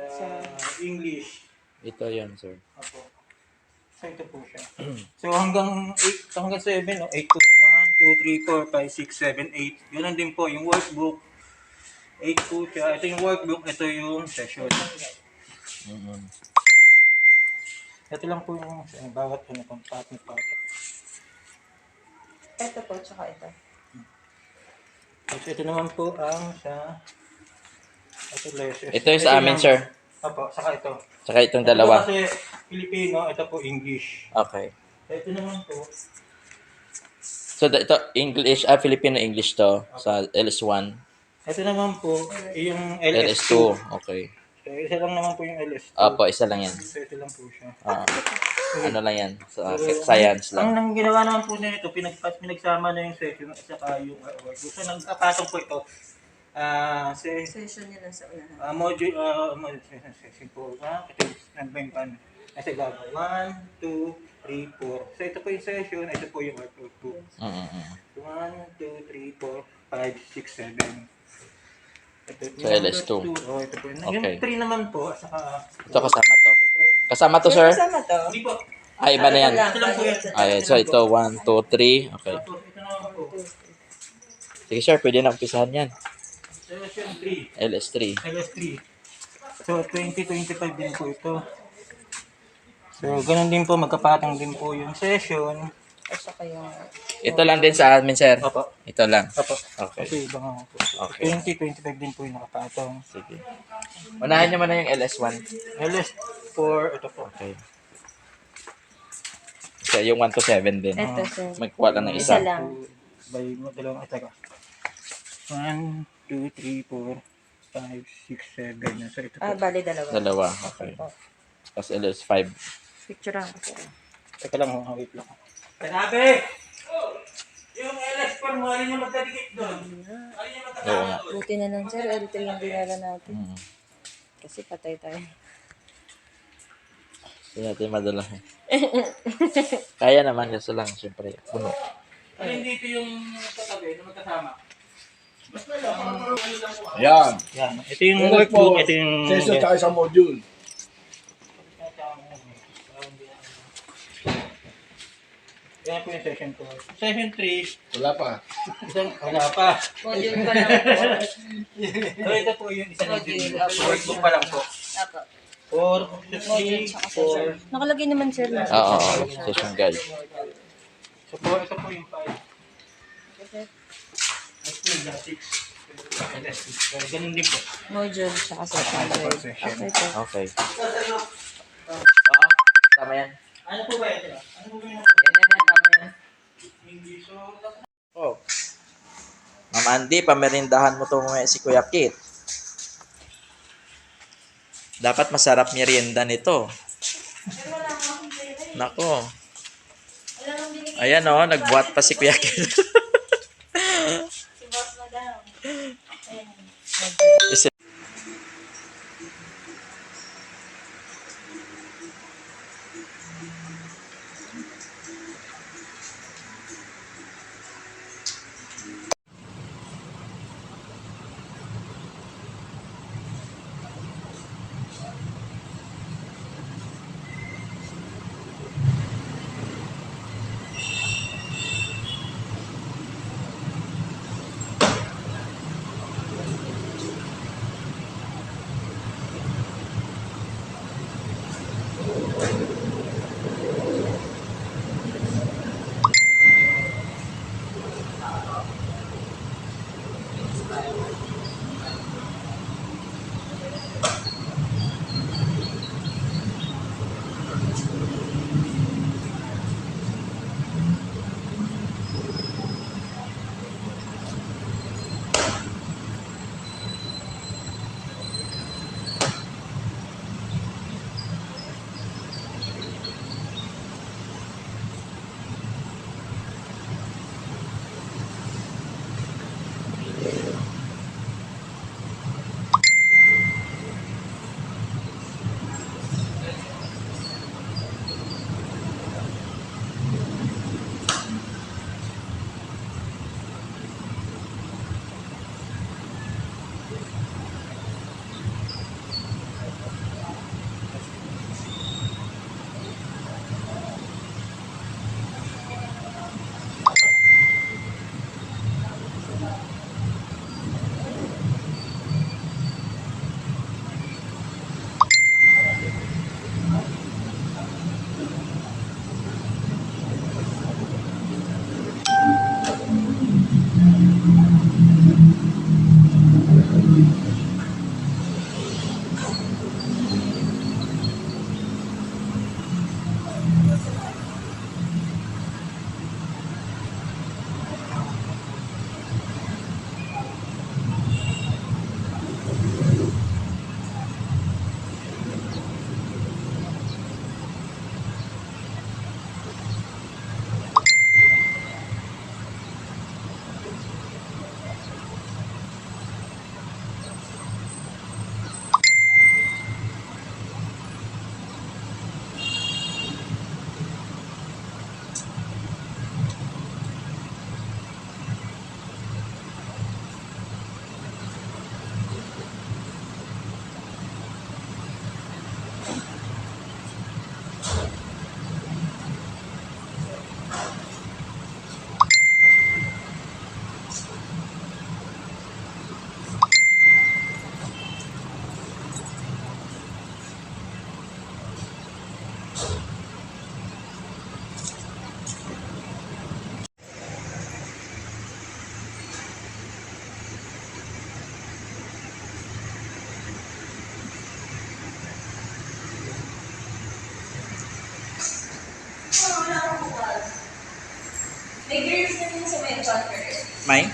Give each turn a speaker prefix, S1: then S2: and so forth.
S1: Sa English.
S2: Ito yan, sir.
S1: Opo. So, ito po siya. So, hanggang 8, hanggang 7, no? 8 po. 1, 2, 3, 4, 5, 6, 7, 8. Ganun din po yung workbook. 8 po siya. Ito yung workbook. Ito yung session. Ito lang po yung bawat ano, pang pattern.
S3: Ito po, tsaka ito.
S1: So, ito naman po ang sa...
S2: Ito yung sa amin, sir.
S1: Opo, saka ito.
S2: Tsaka itong dalawa.
S1: Ito kasi Filipino, ito po English.
S2: Okay.
S1: Ito naman po,
S2: So, ito, English, Filipino-English to sa LS1.
S1: ito naman po, yung
S2: LS2.
S1: LS2.
S2: Okay.
S1: So, isa lang naman po yung LS2.
S2: Opo, isa lang yan.
S1: So, ito lang po siya.
S2: Ano lang yan? Science lang.
S1: Ang ginawa naman po nito, pinagsama na yung session at saka yung workbook. So, nagkapatong po ito.
S3: Session niya lang sa unahan.
S1: Module, session po. Ito yung nagbentan. Kasi bago, 1, 2, 3, 4. So, ito po yung session, ito po yung workbook. 1, 2, 3, 4, 5, 6, 7. Ito,
S2: So, LS2.
S1: Ito po. Yung
S2: Okay.
S1: 3 naman po, at saka...
S2: Ito kasama to. Kasama to, sir?
S3: Kasama to.
S1: Hindi po.
S2: Ay, iba na yan.
S1: Ito lang po yan.
S2: Ay, so ito, 1, 2, 3. Okay.
S1: Tapos, ito naman po.
S2: Sige, sir, pwede na umpisahan yan.
S1: Session 3.
S2: LS3.
S1: LS3. So, 2025 din po ito. So, ganun din po, magkapatong din po yung session.
S3: At saka yung...
S2: Ito lang din sa amin, sir.
S1: Opo.
S2: Ito lang.
S1: Opo.
S2: Okay.
S1: Kasi iba nga po.
S2: Okay.
S1: 2025 din po yung nakapatong.
S2: Sige. Unahin nyo muna yung LS1.
S1: LS4, ito po.
S2: Okay. So, yung 1 to 7 din.
S3: Ito, sir.
S2: Magkuha lang ng
S3: Isa
S2: isa.
S3: lang.
S1: By dalawang ito ka. 1, 2, 3, 4, 5, 6, 7. So, ito po.
S3: Bali dalawa.
S2: Dalawa. Okay.
S3: po.
S2: Tapos LS5.
S3: Picture lang kasi.
S1: Teka lang, wait lang. Sanabi! Yung LS4 mo, alin yung magdadikit doon? Alin yung
S2: Oo nga.
S3: Buti na lang, sir. L3 yung dinala natin.
S2: Mm.
S3: Kasi patay tayo.
S2: Hindi natin madala. Kaya naman, kaso lang, syempre, puno.
S1: Alin dito yung katabi, na magkasama?
S4: Yan.
S1: Yan. Ito yung workbook, ito yung...
S4: Session tayo sa module.
S1: Yan po yung session 4. Session 3,
S4: Wala pa.
S1: isang, wala pa.
S3: Module pa lang po.
S1: So ito po yung isang workbook pa lang po.
S3: Apo.
S1: 4, 3, 4.
S3: Nakalagay naman, sir.
S2: Oo, session guide.
S1: So po, ito po yung 5. Ito yung 6. Ganun din po.
S3: Module, tsaka session grade. Okay po.
S2: Okay. Oo, tama yan.
S1: Ano po ba ito? Ano po ba yung
S2: Yan, tama yan.
S1: English? So,
S2: Oh. Ma'am Andy, pamerindahan mo to mga si Kuya Kit. Dapat masarap merienda nito. Nako. Ayan o, nagbuhat pa si Kuya Kit.
S3: Si boss madam.
S2: Isa- May?